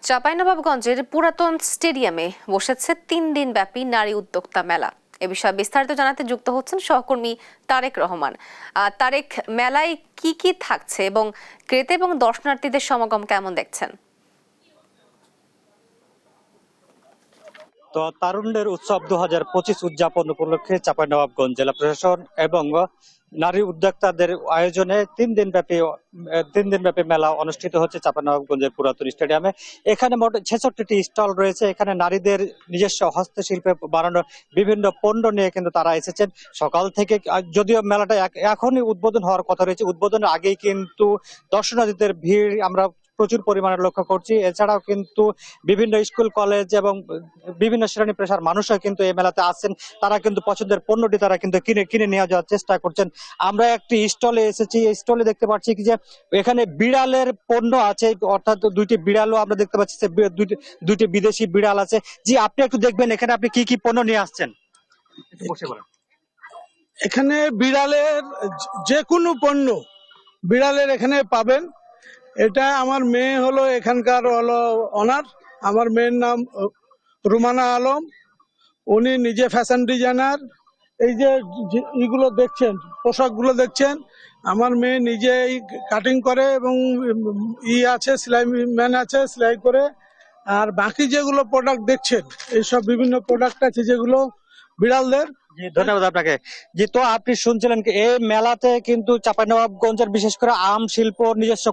চাঁপাইনবাবগঞ্জের পুরাতন স্টেডিয়ামে বসেছে 3 দিন ব্যাপী নারী উদ্যোক্তা মেলা। এ বিষয়ে বিস্তারিত জানাতে যুক্ত হচ্ছেন সহকর্মী তারেক রহমান। তারেক, মেলায় কি কি থাকছে এবং ক্রেতা এবং দর্শনার্থীদের সমাগম কেমন দেখছেন? তো তারুণ্যের উৎসব 2025 উদযাপন উপলক্ষে চাঁপাইনবাবগঞ্জ জেলা প্রশাসন এবং নারী উদ্যোক্তাদের আয়োজনে 3 দিন ব্যাপী মেলা অনুষ্ঠিত হচ্ছে চাঁপাইনবাবগঞ্জের পুরাতন স্টেডিয়ামে। এখানে মোট 66টি স্টল রয়েছে। এখানে নারীদের নিজস্ব হস্তশিল্পে বানানো বিভিন্ন পণ্য নিয়ে কিন্তু তারা এসেছেন সকাল থেকে। যদিও মেলাটা এখনই উদ্বোধন হওয়ার কথা রয়েছে, উদ্বোধনের আগেই কিন্তু দর্শনার্থীদের ভিড় আমরা প্রচুর পরিমাণে লক্ষ্য করছি। এছাড়াও কিন্তু বিভিন্ন স্কুল কলেজ এবং বিভিন্ন শ্রেণী পেশার মানুষরা কিন্তু এই মেলাতে আসছেন। তারা কিন্তু পছন্দের পণ্যটি তারা কিন্তু কিনে নিয়ে যাওয়ার চেষ্টা করছেন। আমরা একটি স্টলে এসেছি, এই স্টলে দেখতে পাচ্ছি যে এখানে বিড়ালের পণ্য আছে, অর্থাৎ 2টি বিড়ালও আমরা দেখতে পাচ্ছি, দুইটি বিদেশি বিড়াল আছে। জি, আপনি একটু দেখবেন এখানে আপনি কি কি পণ্য নিয়ে আসছেন। এখানে বিড়ালের যে কোনো পণ্য বিড়ালের এখানে পাবেন। এটা আমার মেয়ে হলো এখানকার হলো অনার। আমার মেয়ের নাম রুমানা আলম, উনি নিজে ফ্যাশন ডিজাইনার। এই যে এগুলো দেখছেন, পোশাকগুলো দেখছেন, আমার মেয়ে নিজেই কাটিং করে এবং আছে সেলাই ম্যান আছে, সেলাই করে। আর বাকি যেগুলো প্রোডাক্ট দেখছেন, এইসব বিভিন্ন প্রোডাক্ট আছে যেগুলো বিড়ালদের। জি, ধন্যবাদ আপনাকে। জি, তো আপনি শুনছিলেন কি এই মেলাতে কিন্তু চাঁপাইনবাবগঞ্জের বিশেষ করে আম শিল্প, নিজস্ব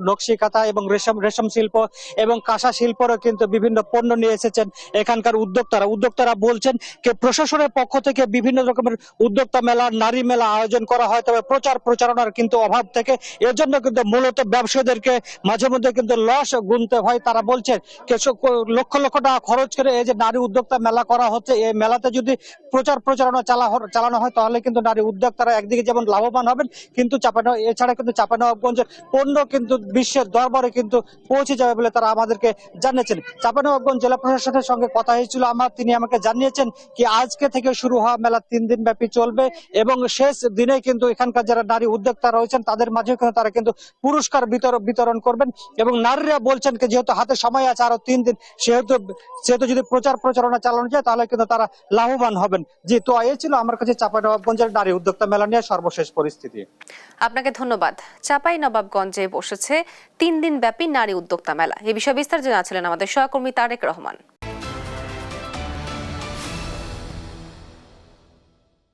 নকশি কাঁথা এবং রেশম শিল্প এবং কাঁসা শিল্পরও কিন্তু বিভিন্ন পণ্য নিয়ে এসেছেন এখানকার উদ্যোক্তারা বলছেন যে প্রশাসনের পক্ষ থেকে বিভিন্ন রকমের উদ্যোক্তা মেলা, নারী মেলা আয়োজন করা হয়, তবে প্রচারণার কিন্তু অভাব থেকে এর জন্য কিন্তু মূলত ব্যবসায়ীদেরকে মাঝে মধ্যে কিন্তু লস গুনতে হয়। তারা বলছেন লক্ষ লক্ষ টাকা খরচ করে এই যে নারী উদ্যোক্তা মেলা করা হচ্ছে, এই মেলাতে যদি প্রচারণা চালানো হয় তাহলে কিন্তু নারী উদ্যোক্তারা একদিকে যেমন লাভবান হবেন, কিন্তু এছাড়া কিন্তু চাঁপাইনবাবগঞ্জের পণ্য কিন্তু বিশ্বের দরবারে কিন্তু পৌঁছে যাবে বলে তারা আমাদেরকে জানিয়েছেন। চাঁপাইনবাবগঞ্জ জেলা প্রশাসনের সঙ্গে কথা হয়েছিল তিনি আমাকে জানিয়েছেন কি আজকে থেকে শুরু হওয়া মেলা 3 দিন ব্যাপী চলবে এবং শেষ দিনে কিন্তু এখানকার যারা নারী উদ্যোক্তা রয়েছেন তাদের মাঝে কিন্তু তারা কিন্তু পুরস্কার বিতরণ করবেন। এবং নারীরা বলছেন কি যেহেতু হাতে সময় আছে আরো 3 দিন, সেহেতু যদি প্রচারণা চালানো যায় তাহলে কিন্তু তারা লাভবান হবেন। জি, তো এই ছিল আমার কাছে চাঁপাইনবাবগঞ্জের নারী উদ্যোক্তা মেলা নিয়ে সর্বশেষ পরিস্থিতি। আপনাকে ধন্যবাদ। চাঁপাইনবাবগঞ্জে বসেছে 3 দিন ব্যাপী নারী উদ্যোক্তা মেলা। এই বিষয়ে বিস্তারিত জানাচ্ছিলেন আমাদের সহকর্মী তারেক রহমান।